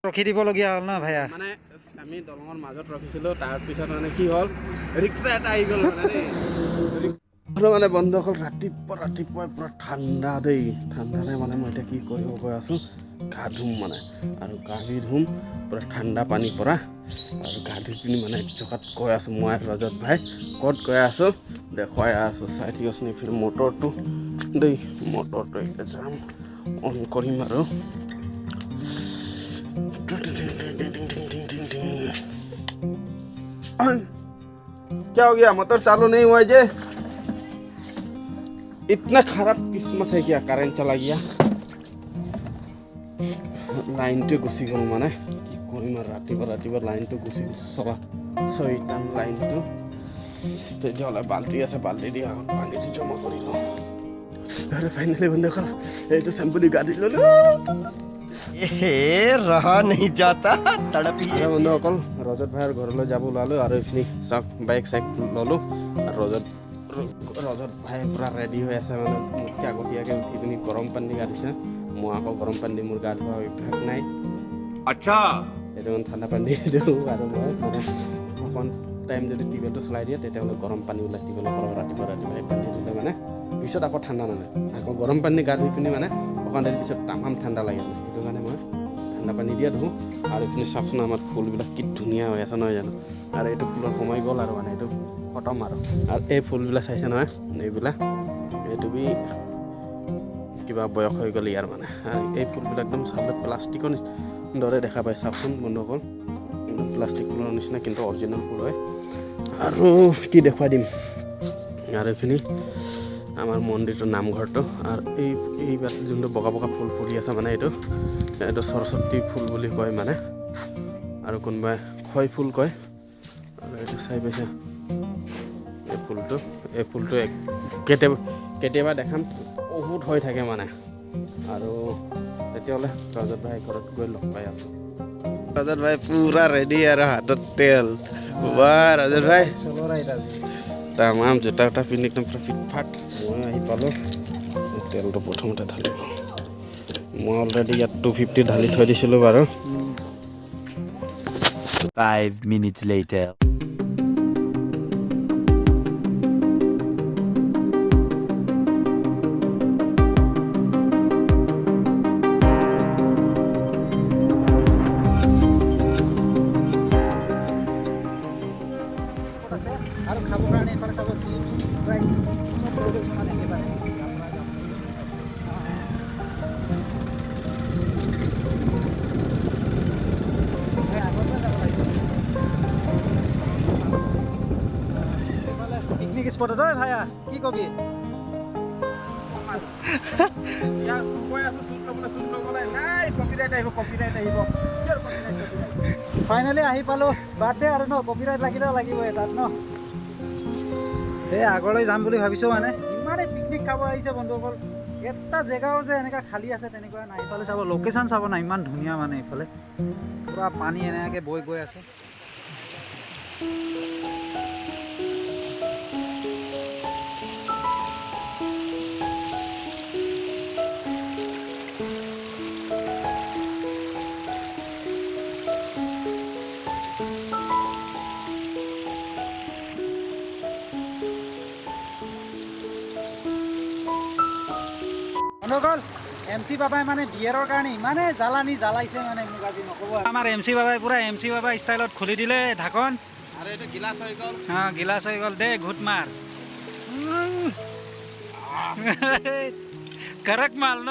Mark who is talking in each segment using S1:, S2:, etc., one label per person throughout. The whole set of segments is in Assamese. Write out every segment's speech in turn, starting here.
S1: ৰখি দিবলগীয়া হ'ল ন ভাইয়া
S2: মানে আমি দলঙৰ মাজত ৰখিছিলোঁ তাৰপিছত মানে কি হ'ল ৰিক্সা এটা আহি গ'ল মানে বন্ধুসকল ৰাতিপুৱাই পুৰা ঠাণ্ডা দেই ঠাণ্ডাতে মানে মই এতিয়া কি কৰিব গৈ আছোঁ গা ধুম মানে আৰু গা ধুম পুৰা ঠাণ্ডা পানী পৰা আৰু গা ধুই পিনি মানে এক জেগাত গৈ আছোঁ মই ৰজত ভাই ক'ত গৈ আছোঁ দেখুৱাই আছোঁ চাই ঠিক আছে এইফালে মটৰটো দেই মটৰটো এতিয়া যাম অন কৰিম আৰু क्या हो गया मोटर चालू नहीं हुआ जे इतना खराब किस्मत है क्या करंट चला गया लाइन तो गुसी गल माने कि कोई मार रातिपुवा लाइन तो गुसी गल सवा सयटान लाइन तो तेजला बाल्टी আছে बाल्टी দি আগত পানী জমা কৰি লওঁ আরে ফাইনালি বন্ধ কর এই তো শ্যাম্পু দি গাড়ি ললো
S3: रहा नहीं जाता तड़प ही
S2: বন্ধু অকল ৰজত ভাইৰ ঘৰলৈ যাব ওলালো আৰু এইখিনি চাওক বাইক চাইক ল'লো আৰু ৰজত ভাই পুৰা ৰেডি হৈ আছে মানে মোতকৈ আগতীয়াকৈ উঠি পিনি গৰম পানী গা ধুইছে মই আকৌ গৰম পানী দি মোৰ গা ধোৱা অভ্যাস নাই
S3: अच्छा
S2: সেইটো ঠাণ্ডা পানী দিওঁ আৰু মই মানে অকণ টাইম যদি টিউবৱেলটো চলাই দিয়ে তেতিয়াহ'লে গৰম পানী ওলাই টিউবৱেলৰ পৰা ৰাতিপুৱা এই পানী দিলে মানে পিছত আকৌ ঠাণ্ডা নালাগে আকৌ গৰম পানী গা ধুই পিনি মানে অকণ দেৰি পিছত তামাম ঠাণ্ডা লাগে সেইটো কাৰণে মই ঠাণ্ডা পানী দিয়া ধুওঁ আৰু এইখিনি চাওকচোন আমাৰ ফুলবিলাক কি ধুনীয়া হৈ আছে নহয় জানো আৰু এইটো ফুলৰ সময় গ'ল আৰু মানে এইটো খতম আৰু এই ফুলবিলাক চাইছে নহয় এইবিলাক এইটো বি কিবা বয়স হৈ গ'ল ইয়াৰ মানে আৰু এই ফুলবিলাক একদম চাবলৈ প্লাষ্টিকৰ দৰে দেখা পায় চাওকচোন বন্ধুসকল একদম প্লাষ্টিক ফুলৰ নিচিনা কিন্তু অৰিজিনেল ফুল হয় আৰু কি দেখুৱাই দিম আৰু এইখিনি আমাৰ মন্দিৰটোৰ নামঘৰটো আৰু এইবাৰ যোনটো বগা বগা ফুল ফুলি আছে মানে এইটো সৰস্বতী ফুল বুলি কয় মানে আৰু কোনোবাই খয় ফুল কয় আৰু এইটো চাই পাইছে এই ফুলটো কেতিয়াবা দেখাম বহুত হৈ থাকে মানে আৰু তেতিয়াহ'লে ৰজত ভাই ঘৰত গৈ লগ পাই আছোঁ ৰজত ভাই পুৰা ৰেডি আৰু হাতত তেল বাহ ৰজত ভাই
S1: চলো ৰাইড আজি
S2: তামাম জোতা উটা পিন্ধি একদম পুৰা ফিটফাট মই আহি পালোঁ তেলটো প্ৰথমতে ঢালিব মই অলৰেডি ইয়াত 250 ঢালি থৈ দিছিলোঁ বাৰু
S3: 5 minutes later
S1: আৰু খাব কাৰণে এফালে চাব চিপছ স্প্ৰাইট চব প্ৰডাক্ট মানে একেবাৰে পিকনিক স্পট হয় ভাইয়া কি কবি ফাইনেলি আহি পালোঁ বাৰ্থডে আৰু ন কপিৰাইট লাগিলেও লাগিবই তাত ন এই আগলৈ যাম বুলি ভাবিছোঁ মানে ইমানেই পিকনিক খাব আহিছে বন্ধুসকল এটা জেগাও যে এনেকুৱা খালী আছে তেনেকুৱা নাই ইফালে চাব লোকেশ্যন চাব না ইমান ধুনীয়া মানে ইফালে পূৰা পানী এনেকৈ বৈ গৈ আছে বন্ধুসকল MC বাবাই মানে বিয়েৰৰ কাৰণে ইমানে জ্বালাইছে মানে মোক আজি নক'ব আমাৰ MC বাবাই পুৰা MC বাবা ষ্টাইলত খুলি দিলে ঢাকন
S2: আৰু এইটো গিলাচ হৈ গ'ল
S1: গিলাচ হৈ গ'ল দে ঘুট মাৰ কৰক মাল ন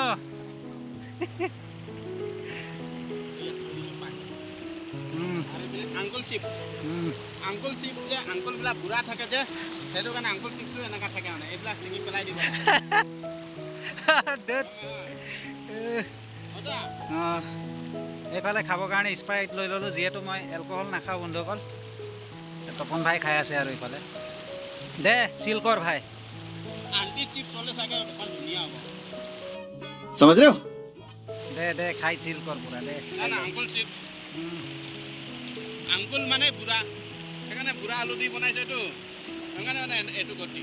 S2: আংকুল চিপছ যে আংকুলবিলাক বুঢ়া থাকে যে সেইটো কাৰণে আংকুল চিপছটো এনেকুৱা থাকে মানে এইবিলাক ছিঙি পেলাই দিব
S1: এইফালে খাবৰ কাৰণে স্প্ৰাইট লৈ ল'লোঁ যিহেতু মই এলকহল নাখাওঁ বন্ধুসকল তপন ভাই খাই আছে আৰু এইফালে দে চিল কৰ ভাই
S2: আন্টি চিপছ হ'লে চাগে অকণ ধুনীয়া হ'ব
S3: समझ रहे हो
S1: দে খাই চিল কৰ পুৰা দে
S2: আংকুল চিপছ আংকুল মানে বুঢ়া সেইকাৰণে বুঢ়া আলু দি বনাইছে এইটো সেইকাৰণে মানে এইটো গতি